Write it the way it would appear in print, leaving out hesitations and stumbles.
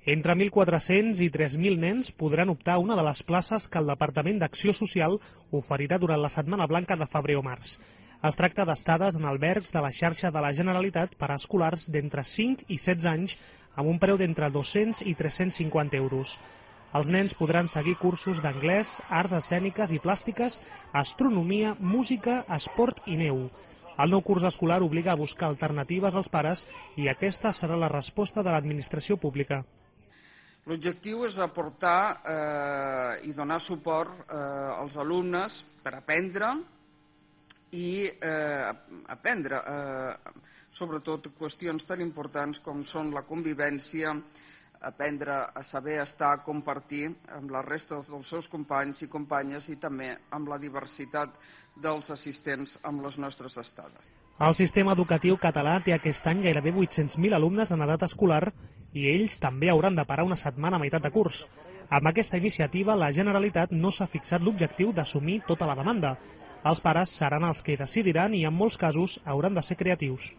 Entre 1.400 i 3.000 nens podran optar a una de les places que el Departament d'Acció Social oferirà durant la Setmana Blanca de febrer o març. Es tracta d'estades en albergs de la xarxa de la Generalitat per a escolars d'entre 5 i 16 anys amb un preu d'entre 200 i 350 euros. Els nens podran seguir cursos d'anglès, arts escèniques i plàstiques, astronomia, música, esport i neu. El nou curs escolar obliga a buscar alternatives als pares i aquesta serà la resposta de l'administració pública. L'objectiu és aportar i donar suport als alumnes per aprendre i aprendre sobretot qüestions tan importants com són la convivència, aprendre a saber estar, compartir amb la resta dels seus companys i companyes i també amb la diversitat dels assistents amb les nostres estades. El sistema educatiu català té aquest any gairebé 800.000 alumnes en edat escolar i ells també hauran de parar una setmana a meitat de curs. Amb aquesta iniciativa, la Generalitat no s'ha fixat l'objectiu d'assumir tota la demanda. Els pares seran els que decidiran i en molts casos hauran de ser creatius.